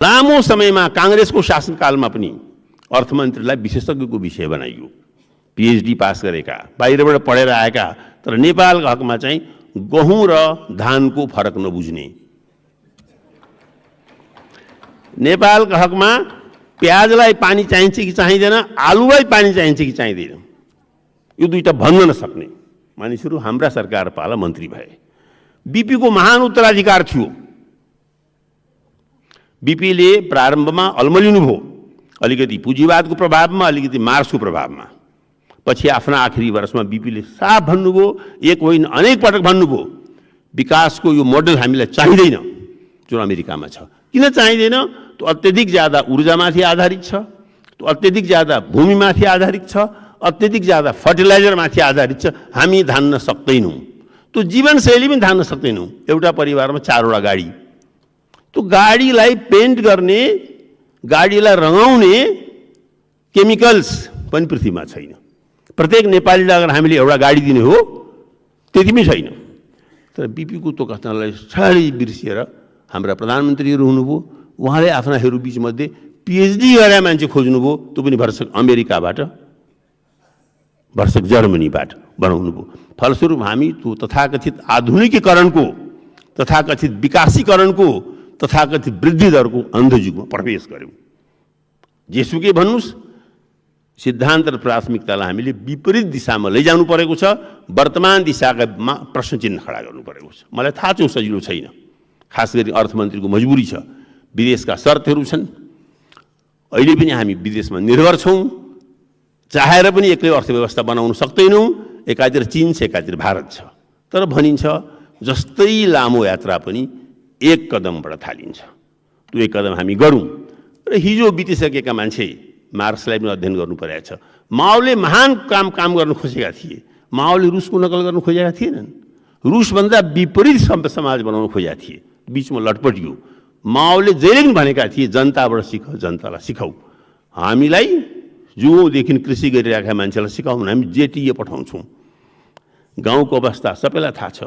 लामो समयमा कांग्रेसको शासनकालमा पनि अर्थमन्त्रीलाई विशेषज्ञको विषय बनाइयो। पीएचडी पास गरेका, बाहिरबाट पढेर आएका, तर नेपालको हकमा चाहिँ गहुँ र धानको फरक नबुझ्ने, नेपालको हकमा प्याजलाई पानी चाहिन्छ कि चाहिँदैन, आलुलाई पानी चाहिन्छ कि चाहिँदैन, यो दुईटा भन्न नसक्ने मानिसहरू हाम्रा सरकार पाला मन्त्री भए। बीपीको महान उत्तराधिकार थियो। बीपीले प्रारम्भमा अल्मलिनु भयो, अलिकति पुँजीवादको प्रभावमा, अलिकति मार्क्सको प्रभावमा। पछि आफ्ना आखिरी वर्षमा बीपीले साफ भन्नुभयो, एक होइन अनेक पटक भन्नुभयो, विकासको यो मोडल हामीलाई चाहिँदैन जुन अमेरिकामा छ। किन चाहिँदैन? त्यो अत्यधिक ज्यादा ऊर्जामाथि आधारित छ, त्यो अत्यधिक ज्यादा भूमिमाथि आधारित छ, अत्यधिक ज्यादा फर्टिलाइजरमाथि आधारित छ। हामी धान्न सक्दैनौँ, त्यो जीवनशैली पनि धान्न सक्दैनौँ। एउटा परिवारमा 4 वटा गाडी, त्यो गाडीलाई पेन्ट गर्ने, गाडीलाई रङाउने केमिकल्स पनि पृथ्वीमा छैन। प्रत्येक नेपालीलाई अगर हामीले एउटा गाडी दिने हो त्यति पनि छैन। तर बीपीको त्यो कथनलाई साह्रै बिर्सिएर हाम्रा प्रधानमन्त्रीहरू हुनुभयो। उहाँले आफ्नाहरू बीचमध्ये पीएचडी गरेर मान्छे खोज्नुभयो, त्यो पनि भरसक अमेरिकाबाट, भरसक जर्मनीबाट बनाउनु भयो। फलस्वरूप हामी त्यो तथाकथित आधुनिकीकरणको, तथाकथित विकासीकरणको, तथाकथित वृद्धि दरको अन्धयुगमा प्रवेश गऱ्यौँ। जेसुकै भन्नुहोस्, सिद्धान्त र प्राथमिकतालाई हामीले विपरीत दिशामा लैजानु परेको छ। वर्तमान दिशामा प्रश्न चिन्ह खडा गर्नु परेको छ। मलाई थाहा छ सजिलो छैन, खास गरी अर्थमन्त्रीको मजबुरी छ, विदेशका शर्तहरू छन्। अहिले पनि हामी विदेशमा निर्भर छौँ, चाहेर पनि एक्लै अर्थव्यवस्था बनाउन सक्दैनौँ। एकातिर चीन छ, एकातिर भारत छ। तर भनिन्छ जस्तै लामो यात्रा पनि एक कदमबाट थालिन्छ। त्यो एक कदम हामी गरौँ। र हिजो बितिसकेका मान्छे मार्क्सलाई पनि अध्ययन गर्नु परेको छ। माओले महान काम गर्न खोजेका थिए। माओले रुसको नकल गर्न खोजेका थिएनन्, रुसभन्दा विपरीत समाज बनाउन खोजेका थिए। बिचमा लटपटियो। माओले जहिले पनि भनेका थिए जनताबाट सिक, जनतालाई सिकाऊ। हामीलाई जुदेखि कृषि गरिरहेका मान्छेलाई सिकाउनु, हामी जेटिए पठाउँछौँ। गाउँको अवस्था सबैलाई थाहा छ,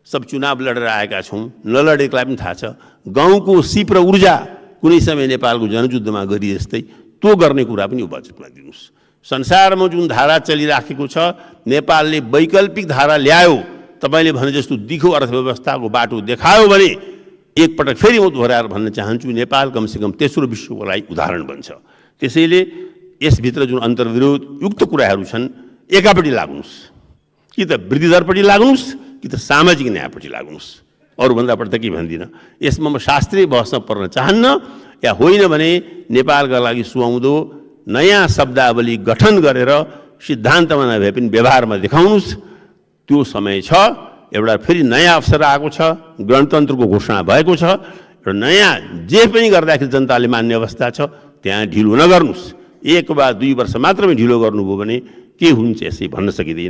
सब चुनाव लडेर आएका छौँ, नलडेकोलाई पनि थाहा छ। गाउँको सिप र ऊर्जा कुनै समय नेपालको जनयुद्धमा गरी जस्तै त्यो गर्ने कुरा पनि यो बजेटमा दिनुहोस्। संसारमा जुन धारा चलिराखेको छ, नेपालले वैकल्पिक धारा ल्यायो। तपाईँले भने जस्तो दिखो अर्थव्यवस्थाको बाटो देखायो भने एकपटक फेरि म दोहोऱ्याएर भन्न चाहन्छु, नेपाल कमसेकम तेस्रो विश्वको लागि उदाहरण बन्छ। त्यसैले यसभित्र जुन अन्तर्विरोध युक्त कुराहरू छन्, एकापट्टि लाग्नुहोस्, कि त वृद्धि दरपट्टि लाग्नुहोस्, कि त सामाजिक न्यायपट्टि लाग्नुहोस्। अरूभन्दा बढी त के भन्दिनँ। यसमा म शास्त्रीय बहसमा पर्न चाहन्न, या होइन भने नेपालका लागि सुहाउँदो नयाँ शब्दावली गठन गरेर सिद्धान्तमा नभए पनि व्यवहारमा देखाउनुहोस्। त्यो समय छ। एउटा फेरि नयाँ अवसर आएको छ, गणतन्त्रको घोषणा भएको छ। एउटा नयाँ जे पनि गर्दाखेरि जनताले मान्ने अवस्था छ, त्यहाँ ढिलो नगर्नुहोस्। 1 वा 2 वर्ष मात्रमै ढिलो गर्नुभयो भने के हुन्छ यसै भन्न सकिँदैन।